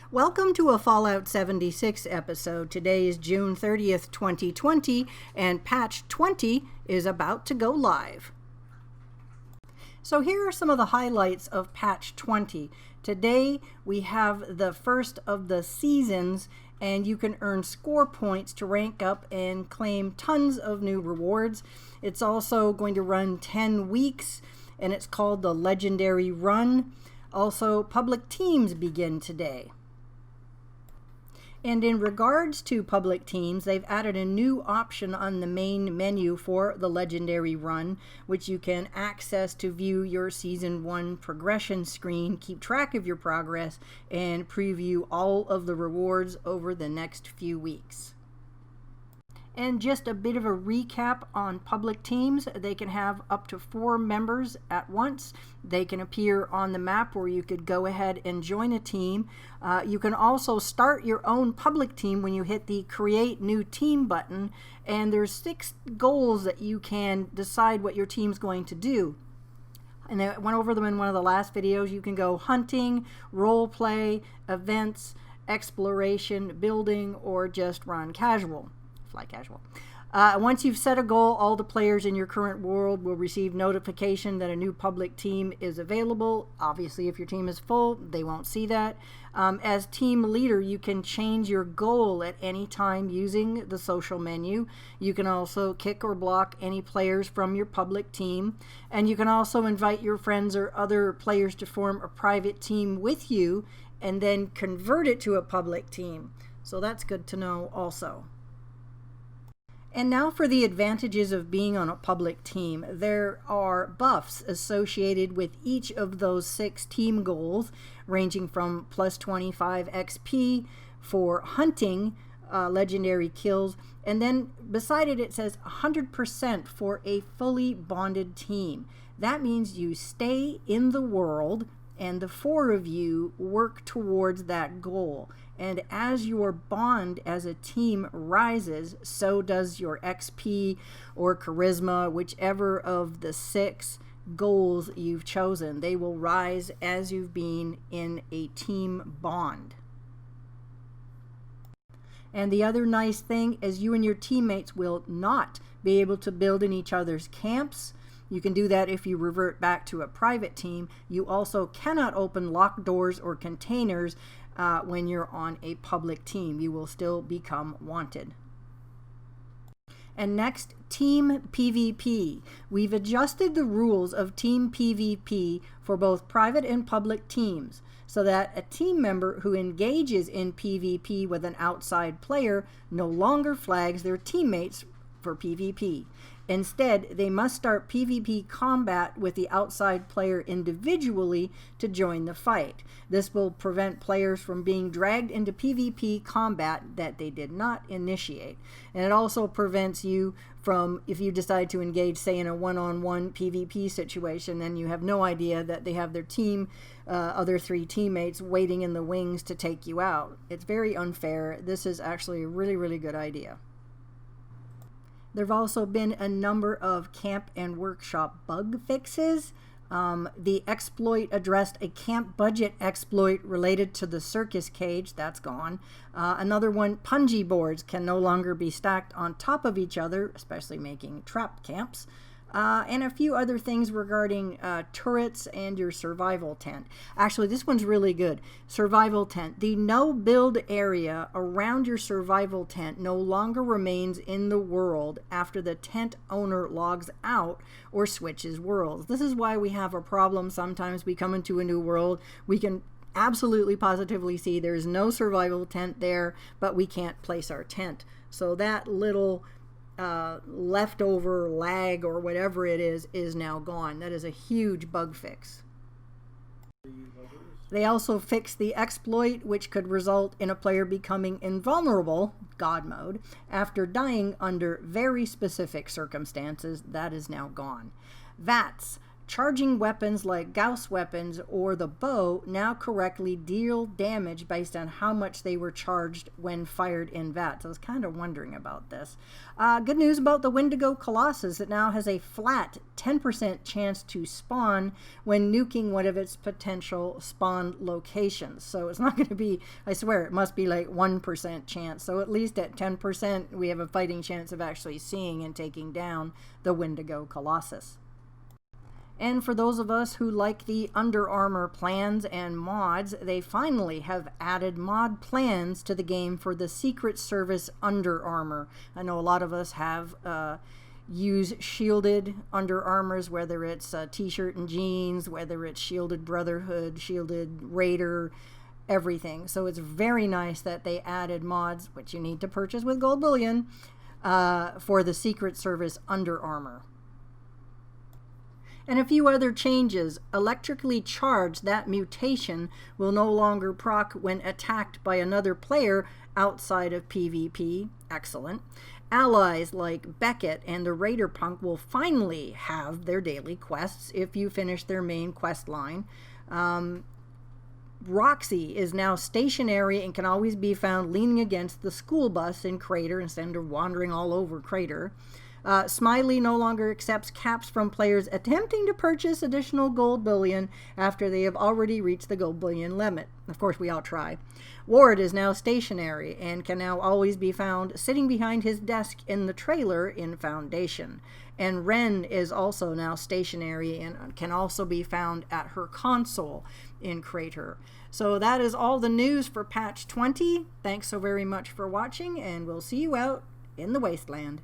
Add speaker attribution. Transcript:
Speaker 1: Welcome to a Fallout 76 episode. Today is June 30th, 2020, and patch 20 is about to go live. So here are some of the highlights of patch 20. Today we have the first of the seasons, and you can earn score points to rank up and claim tons of new rewards. It's also going to run 10 weeks, and it's called the Legendary Run. Also, public teams begin today. And in regards to public teams, they've added a new option on the main menu for the Legendary Run, which you can access to view your Season 1 progression screen, keep track of your progress, and preview all of the rewards over the next few weeks. And just a bit of a recap on public teams. They can have up to 4 members at once. They can appear on the map where you could go ahead and join a team. You can also start your own public team when you hit the Create New Team button. And there's 6 goals that you can decide what your team's going to do. And I went over them in one of the last videos. You can go hunting, role play, events, exploration, building, or just run casual. Fly casual. Once you've set a goal, all the players in your current world will receive notification that a new public team is available. Obviously, if your team is full, they won't see that. As team leader, you can change your goal at any time using the social menu. You can also kick or block any players from your public team. And you can also invite your friends or other players to form a private team with you and then convert it to a public team. So that's good to know also. And now for the advantages of being on a public team. There are buffs associated with each of those 6 team goals, ranging from plus 25 XP for hunting legendary kills, and then beside it says 100% for a fully bonded team. That means you stay in the world and the 4 of you work towards that goal. And as your bond as a team rises, so does your XP or charisma, whichever of the 6 goals you've chosen. They will rise as you've been in a team bond. And the other nice thing is you and your teammates will not be able to build in each other's camps. You can do that if you revert back to a private team. You also cannot open locked doors or containers when you're on a public team. You will still become wanted. And next, Team PvP. We've adjusted the rules of Team PvP for both private and public teams so that a team member who engages in PvP with an outside player no longer flags their teammates for PvP. Instead, they must start PvP combat with the outside player individually to join the fight. This will prevent players from being dragged into PvP combat that they did not initiate. And it also prevents you from, if you decide to engage, say, in a one-on-one PvP situation, then you have no idea that they have their team, other 3 teammates waiting in the wings to take you out. It's very unfair. This is actually a really, really good idea. There have also been a number of camp and workshop bug fixes. The exploit addressed a camp budget exploit related to the circus cage. That's gone. Another one, punji boards can no longer be stacked on top of each other, especially making trap camps. And a few other things regarding turrets and your survival tent. Actually, this one's really good. Survival tent. The no build area around your survival tent no longer remains in the world after the tent owner logs out or switches worlds. This is why we have a problem. Sometimes we come into a new world. We can absolutely positively see there's no survival tent there, but we can't place our tent. So that little leftover lag or whatever it is now gone. That is a huge bug fix. They also fixed the exploit which could result in a player becoming invulnerable, God mode, after dying under very specific circumstances. That is now gone. VATS. Charging weapons like Gauss weapons or the bow now correctly deal damage based on how much they were charged when fired in VAT. So I was kind of wondering about this. Good news about the Wendigo Colossus. It now has a flat 10% chance to spawn when nuking one of its potential spawn locations. So it's not going to be, I swear, it must be like 1% chance. So at least at 10%, we have a fighting chance of actually seeing and taking down the Wendigo Colossus. And for those of us who like the Under Armour plans and mods, they finally have added mod plans to the game for the Secret Service Under Armour. I know a lot of us have used shielded Under Armours, whether it's t-shirt and jeans, whether it's Shielded Brotherhood, Shielded Raider, everything. So it's very nice that they added mods, which you need to purchase with gold bullion, for the Secret Service Under Armour. And a few other changes. Electrically charged, that mutation will no longer proc when attacked by another player outside of PvP. Excellent. Allies like Beckett and the Raider Punk will finally have their daily quests if you finish their main quest line. Roxy is now stationary and can always be found leaning against the school bus in Crater instead of wandering all over Crater. Smiley no longer accepts caps from players attempting to purchase additional gold bullion after they have already reached the gold bullion limit. Of course, we all try. Ward is now stationary and can now always be found sitting behind his desk in the trailer in Foundation. And Ren is also now stationary and can also be found at her console in Crater. So that is all the news for patch 20. Thanks so very much for watching, and we'll see you out in the Wasteland.